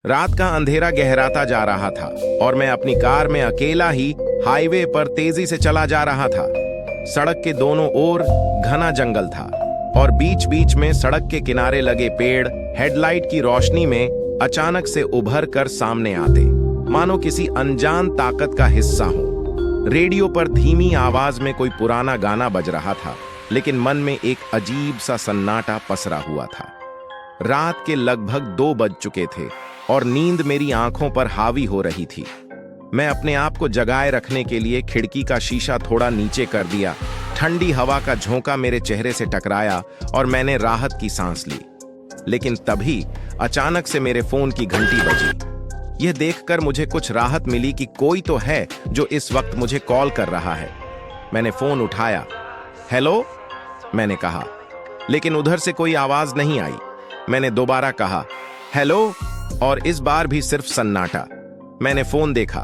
रात का अंधेरा गहराता जा रहा था और मैं अपनी कार में अकेला ही हाईवे पर तेजी से चला जा रहा था। सड़क के दोनों ओर घना जंगल था और बीच बीच में सड़क के किनारे लगे पेड़ हेडलाइट की रोशनी में अचानक से उभर कर सामने आते, मानो किसी अनजान ताकत का हिस्सा हो। रेडियो पर धीमी आवाज में कोई पुराना गाना बज रहा था, लेकिन मन में एक अजीब सा सन्नाटा पसरा हुआ था। रात के लगभग 2 बज चुके थे और नींद मेरी आंखों पर हावी हो रही थी। मैं अपने आप को जगाए रखने के लिए खिड़की का शीशा थोड़ा नीचे कर दिया। ठंडी हवा का झोंका मेरे चेहरे से टकराया और मैंने राहत की सांस ली। लेकिन तभी अचानक से मेरे फोन की घंटी बजी। यह देखकर मुझे कुछ राहत मिली कि कोई तो है जो इस वक्त मुझे कॉल कर रहा है। मैंने फोन उठाया। हेलो, मैंने कहा, लेकिन उधर से कोई आवाज नहीं आई। मैंने दोबारा कहा हेलो, और इस बार भी सिर्फ सन्नाटा। मैंने फोन देखा,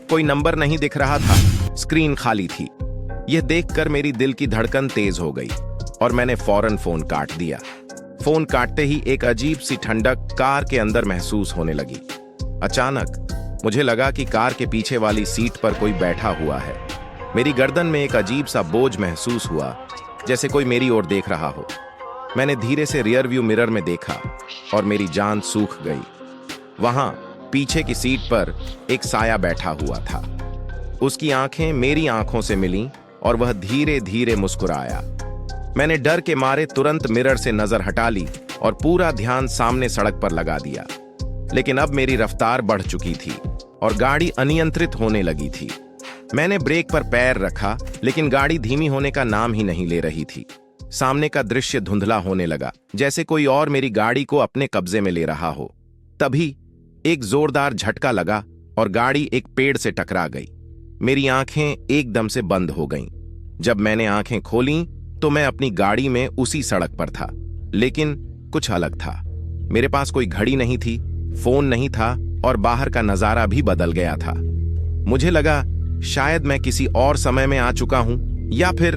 कोई नंबर नहीं दिख रहा था, स्क्रीन खाली थी। यह देखकर मेरी दिल की धड़कन तेज हो गई और मैंने फौरन फोन काट दिया। फोन काटते ही एक अजीब सी ठंडक कार के अंदर महसूस होने लगी। अचानक मुझे लगा कि कार के पीछे वाली सीट पर कोई बैठा हुआ है। मेरी गर्दन में एक अजीब सा बोझ महसूस हुआ, जैसे कोई मेरी ओर देख रहा हो। मैंने धीरे से रियर व्यू मिरर में देखा और मेरी जान सूख गई। वहां पीछे की सीट पर एक साया बैठा हुआ था। उसकी आंखें मेरी आंखों से मिलीं और वह धीरे धीरे मुस्कुराया। मैंने डर के मारे तुरंत मिरर से नजर हटा ली और पूरा ध्यान सामने सड़क पर लगा दिया। लेकिन अब मेरी रफ्तार बढ़ चुकी थी और गाड़ी अनियंत्रित होने लगी थी। मैंने ब्रेक पर पैर रखा, लेकिन गाड़ी धीमी होने का नाम ही नहीं ले रही थी। सामने का दृश्य धुंधला होने लगा, जैसे कोई और मेरी गाड़ी को अपने कब्जे में ले रहा हो। तभी एक जोरदार झटका लगा और गाड़ी एक पेड़ से टकरा गई। मेरी आंखें एकदम से बंद हो गईं। जब मैंने आंखें खोलीं तो मैं अपनी गाड़ी में उसी सड़क पर था, लेकिन कुछ अलग था। मेरे पास कोई घड़ी नहीं थी, फोन नहीं था और बाहर का नजारा भी बदल गया था। मुझे लगा शायद मैं किसी और समय में आ चुका हूं, या फिर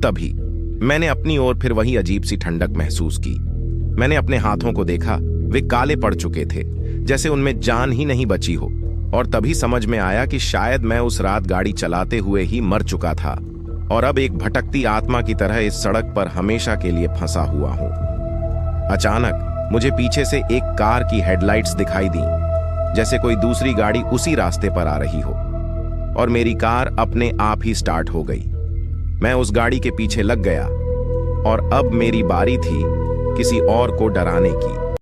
तभी मैंने अपनी ओर फिर वही अजीब सी ठंडक महसूस की। मैंने अपने हाथों को देखा, वे काले पड़ चुके थे, जैसे उनमें जान ही नहीं बची हो। और तभी समझ में आया कि शायद मैं उस रात गाड़ी चलाते हुए ही मर चुका था और अब एक भटकती आत्मा की तरह इस सड़क पर हमेशा के लिए फंसा हुआ हूं। अचानक मुझे पीछे से एक कार की हेडलाइट्स दिखाई दी, जैसे कोई दूसरी गाड़ी उसी रास्ते पर आ रही हो, और मेरी कार अपने आप ही स्टार्ट हो गई। मैं उस गाड़ी के पीछे लग गया और अब मेरी बारी थी किसी और को डराने की।